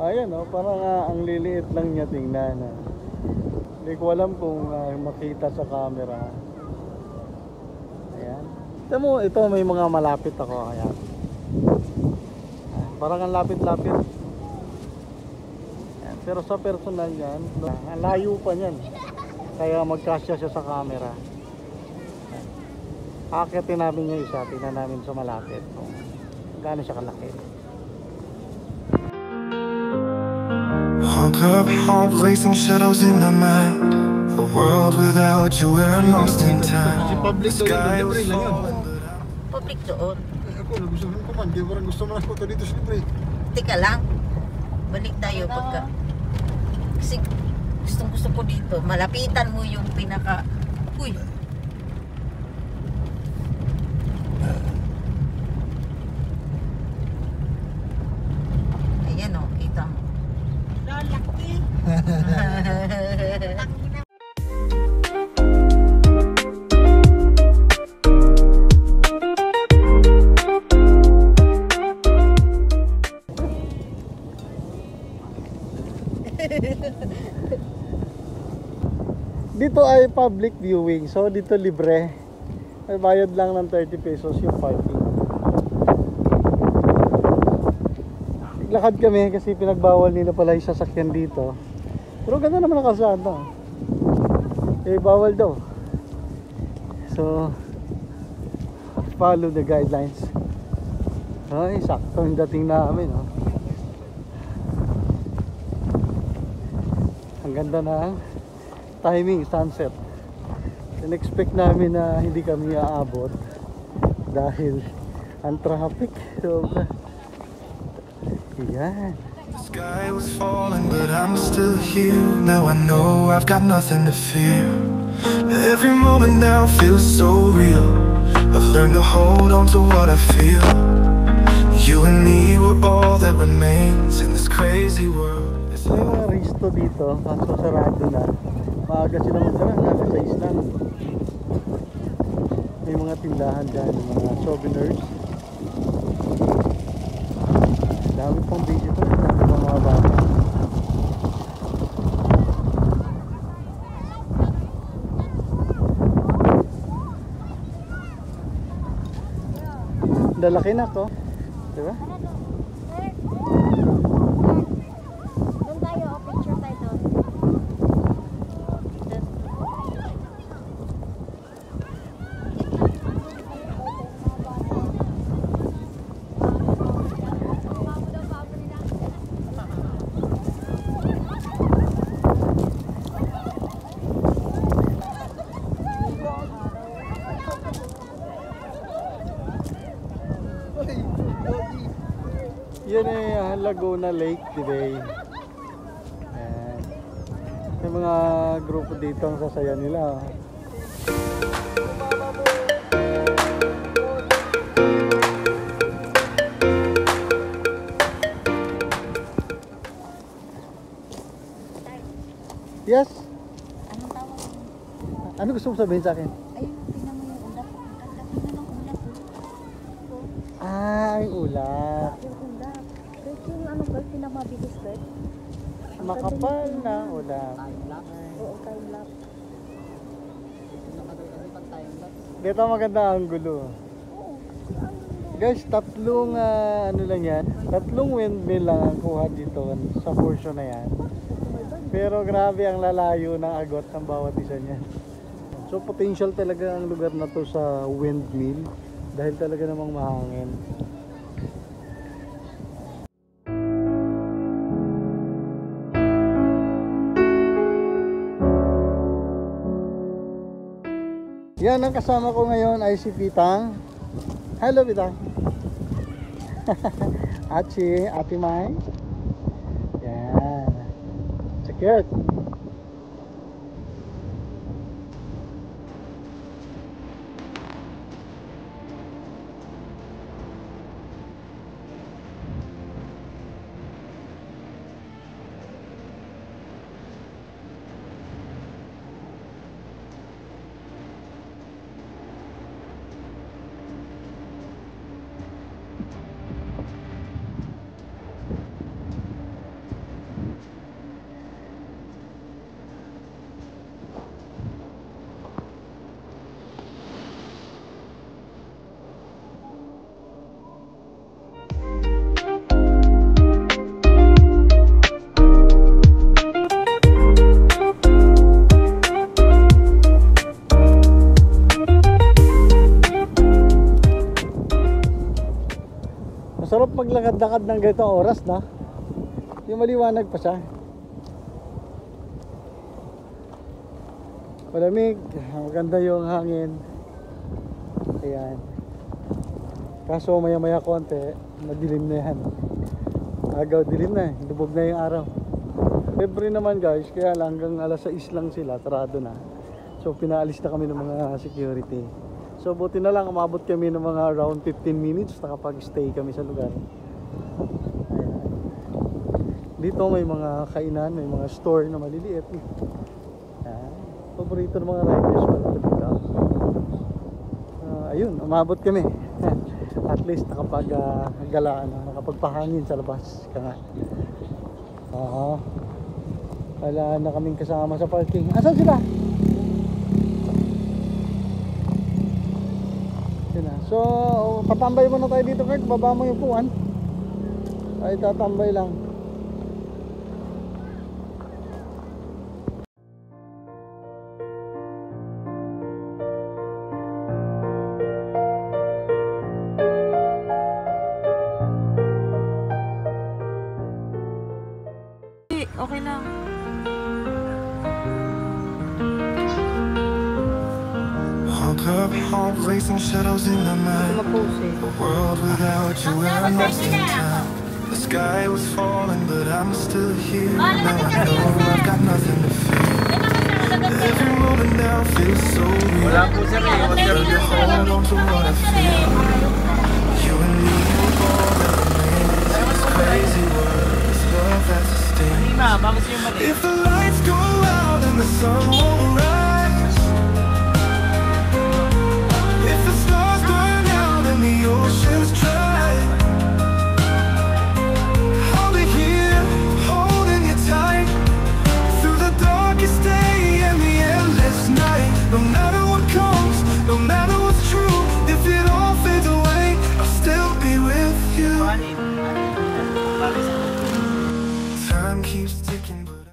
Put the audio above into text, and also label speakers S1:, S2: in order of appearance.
S1: Ayan oh, parang ang liliit lang niya tingnan. Hindi ko alam kung makita sa camera. Ayan. Ito mo, ito may mga malapit ako. Ayan. Parang ang lapit-lapit. Ayan. Pero sa personal yan, ang layo pa niyan. Kaya magkasya siya sa camera. Akitin namin yung isa, tingnan namin sa malapit kung gaano siya kalaki.
S2: Woke up, heart racing, shadows in my mind. A world without you, where I'm lost in time. The sky was falling, but I'm...
S3: Public doon.
S1: Ako, nagustuhan ko man. Di parang gusto mo ako dito sa libre.
S3: Teka lang. Balik tayo pagka... Kasi gusto ko dito. Malapitan mo yung pinaka... Uy! Ayan o, kita mo. Lalaki!
S1: Dito ay public viewing, so dito libre. Ay bayad lang ng 30 pesos yung parking. Naglakad kami kasi pinagbawal nila pala yung sasakyan dito. Pero ganda naman ang kalsada. Eh bawal daw. So follow the guidelines. Ay, sakto yung dating namin, oh. Ang ganda na timing, sunset. In-expect namin na hindi kami aabot dahil ang traffic. So, yan.
S2: The sky was falling, but I'm still here. Now I know I've got nothing to fear. Every moment now feels so real. I've learned to hold on to what I feel. You and me were all that remains in this crazy world.
S1: May mga resto dito, kaso sarado na. Maaga sila magdala, nasa sa islan. May mga tindahan dyan, mga souvenirs. Dami pang visitor, dami pang mga bata. Lalaki na to, diba? Yan ay Laguna Lake, Dibay. Ayan. May mga grupo dito ang sasaya nila. Yes?
S3: Anong tawag?
S1: Ano gusto mo sabihin sa akin?
S3: Ayun, tingnan mo yung ulap. Tingnan ng ulap.
S1: Ah, yung ulap.
S3: Yung ulap. Pero yung ano ba, pinamabilis ba?
S1: Makapal na ulap.
S3: Oo, time lapse.
S1: Dito maganda ang gulo. Guys, tatlong ano lang yan. Tatlong windmill lang ang kuha dito sa portion na yan. Pero grabe ang lalayo ng agot ng bawat isa niyan. So potential talaga ang lugar na to sa windmill dahil talaga namang mahangin. Yan, ang kasama ko ngayon ay si Pitang. Hello Pitang. Achi, Ate Mai. Yan. Secure. maglakad-lakad ng ganitong oras na. Yung maliwanag pa siya. Malamig, maganda yung hangin. Ayan. Kaso maya maya konti, madilim na yan. Agaw, dilim na eh. Lubog na yung araw. February naman guys, kaya lang hanggang alas 6 lang sila, sarado na. So pinaalis na kami ng mga security. So buti na lang, umabot kami ng mga around 15 minutes, nakapag-stay kami sa lugar. Ayan. Dito may mga kainan, may mga store na maliliit. Ayan. Paborito ng mga riders pala dito. Ayun, umabot kami. At least nakapag-galaan, nakapagpahangin sa labas. Kaya wala na kaming kasama sa parking. Asan sila? Yun na. So, patambay muna tayo dito, Kurt. Baba mo yung puwan. Ay, tatambay lang.
S3: Okay lang.
S2: Woke up home, placing shadows in my mind. A world without you where I'm lost in time. The sky was falling, but I'm still here. Now I know I've got nothing to fear. Every moment now feels so real.
S4: Wala po sir eh.
S2: Learn to hold on to what I feel. You and me were all that remains. This crazy world, this love that's a sting.
S4: Kanina, bakit yung mali?
S2: If the lights go out and the sun won't rise,